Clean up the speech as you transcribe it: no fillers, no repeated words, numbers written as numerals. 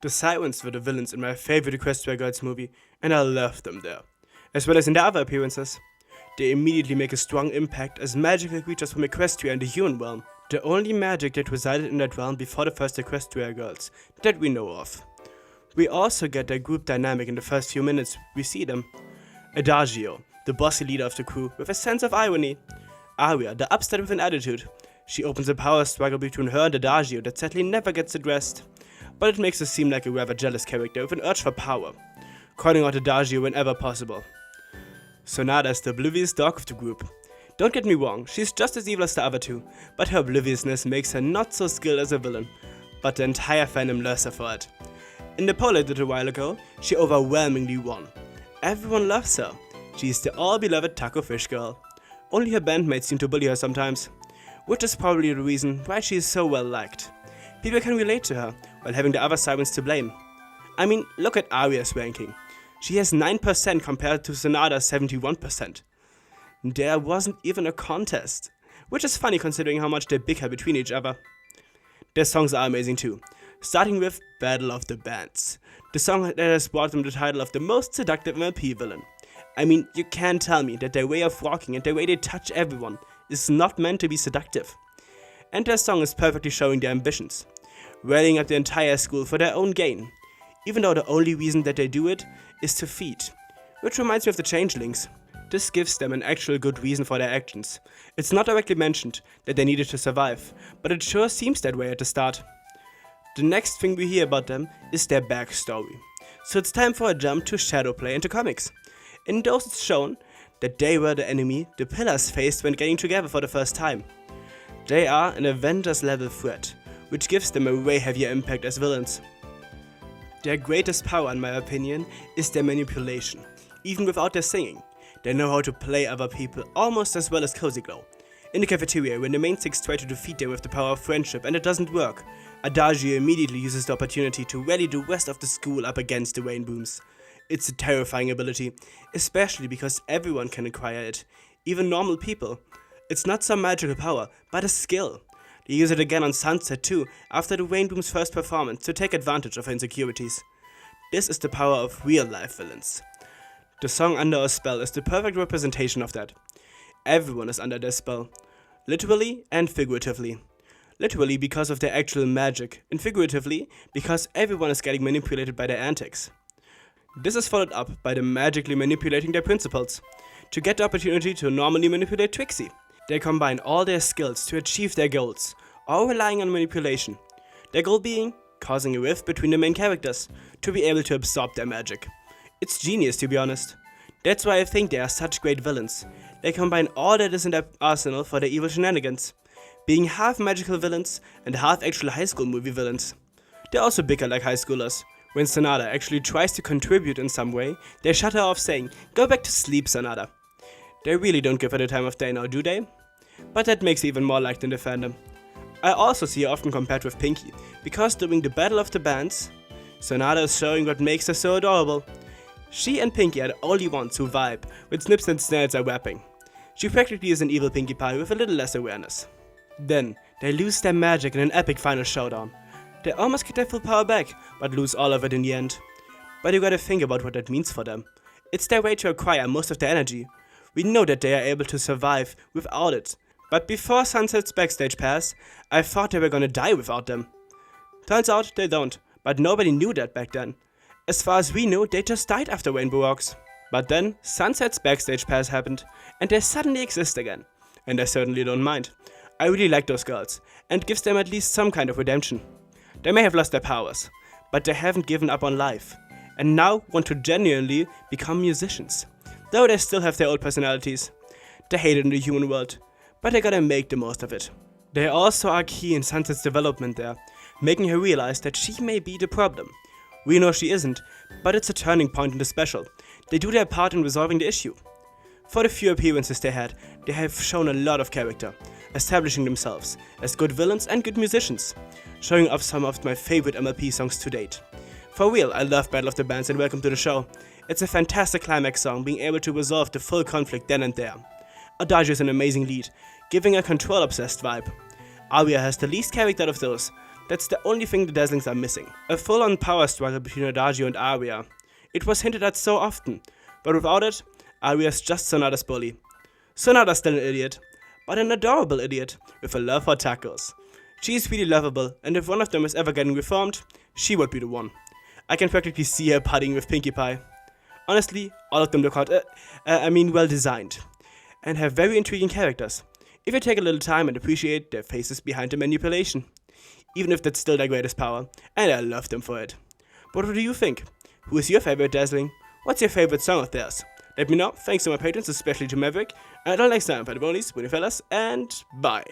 The Sirens were the villains in my favorite Equestria Girls movie, and I loved them there, as well as in the other appearances. They immediately make a strong impact as magical creatures from Equestria and the human realm, the only magic that resided in that realm before the first Equestria Girls that we know of. We also get their group dynamic in the first few minutes we see them. Adagio, the bossy leader of the crew with a sense of irony. Aria, the upstart with an attitude. She opens a power struggle between her and Adagio that sadly never gets addressed, but it makes her seem like a rather jealous character with an urge for power, calling out Adagio whenever possible. Sonata is the oblivious dog of the group. Don't get me wrong, she's just as evil as the other two, but her obliviousness makes her not so skilled as a villain, but the entire fandom loves her for it. In the poll I did a while ago, she overwhelmingly won. Everyone loves her. She's the all-beloved taco fish girl. Only her bandmates seem to bully her sometimes, which is probably the reason why she is so well liked. People can relate to her, while having the other Sirens to blame. I mean, look at Aria's ranking. She has 9% compared to Sonata's 71%. There wasn't even a contest, which is funny considering how much they bicker between each other. Their songs are amazing too, starting with Battle of the Bands, the song that has brought them the title of the most seductive MLP villain. I mean, you can't tell me that their way of walking and the way they touch everyone is not meant to be seductive. And their song is perfectly showing their ambitions, rallying up the entire school for their own gain, even though the only reason that they do it is to feed, which reminds me of the Changelings. This gives them an actual good reason for their actions. It's not directly mentioned that they needed to survive, but it sure seems that way at the start. The next thing we hear about them is their backstory, so it's time for a jump to Shadowplay and to comics. In those it's shown that they were the enemy the Pillars faced when getting together for the first time. They are an Avengers level threat, which gives them a way heavier impact as villains. Their greatest power, in my opinion, is their manipulation. Even without their singing, they know how to play other people almost as well as Cozy Glow. In the cafeteria, when the main six try to defeat them with the power of friendship and it doesn't work, Adagio immediately uses the opportunity to rally the rest of the school up against the Rainbooms. It's a terrifying ability, especially because everyone can acquire it, even normal people. It's not some magical power, but a skill. They use it again on Sunset too, after the Rainboom's first performance, to take advantage of her insecurities. This is the power of real-life villains. The song Under a Spell is the perfect representation of that. Everyone is under their spell, literally and figuratively. Literally because of their actual magic, and figuratively because everyone is getting manipulated by their antics. This is followed up by them magically manipulating their principals, to get the opportunity to normally manipulate Trixie. They combine all their skills to achieve their goals, all relying on manipulation. Their goal being causing a rift between the main characters, to be able to absorb their magic. It's genius, to be honest. That's why I think they are such great villains. They combine all that is in their arsenal for their evil shenanigans, being half magical villains and half actual high school movie villains. They're also bicker like high schoolers. When Sonata actually tries to contribute in some way, they shut her off saying, "Go back to sleep, Sonata." They really don't give her the time of day now, do they? But that makes her even more liked in the fandom. I also see her often compared with Pinkie, because during the Battle of the Bands, Sonata is showing what makes her so adorable. She and Pinkie are the only ones who vibe when Snips and Snails are rapping. She practically is an evil Pinkie Pie with a little less awareness. Then, they lose their magic in an epic final showdown. They almost get their full power back, but lose all of it in the end. But you gotta think about what that means for them. It's their way to acquire most of their energy. We know that they are able to survive without it. But before Sunset's Backstage pass, I thought they were gonna die without them. Turns out they don't, but nobody knew that back then. As far as we knew, they just died after Rainbow Rocks. But then, Sunset's Backstage pass happened, and they suddenly exist again. And I certainly don't mind. I really like those girls, and gives them at least some kind of redemption. They may have lost their powers, but they haven't given up on life, and now want to genuinely become musicians. Though they still have their old personalities. They hate it in the human world, but they gotta make the most of it. They also are key in Sunset's development there, making her realize that she may be the problem. We know she isn't, but it's a turning point in the special. They do their part in resolving the issue. For the few appearances they had, they have shown a lot of character, establishing themselves as good villains and good musicians, showing off some of my favorite MLP songs to date. For real, I love Battle of the Bands and Welcome to the Show. It's a fantastic climax song, being able to resolve the full conflict then and there. Adagio is an amazing lead, giving a control-obsessed vibe. Aria has the least character out of those, That's the only thing the Dazzlings are missing. A full-on power struggle between Adagio and Aria. It was hinted at so often, but without it, Aria's just Sonata's bully. Sonata's still an idiot, but an adorable idiot with a love for tacos. She's really lovable, and if one of them is ever getting reformed, she would be the one. I can practically see her partying with Pinkie Pie. Honestly, all of them look well designed, and have very intriguing characters, if you take a little time and appreciate their faces behind the manipulation. Even if that's still their greatest power, and I love them for it. But what do you think? Who is your favorite Dazzling? What's your favorite song of theirs? Let me know, thanks to my patrons, especially to Maverick, and until next time, Padabonies, Winnie fellas, and bye.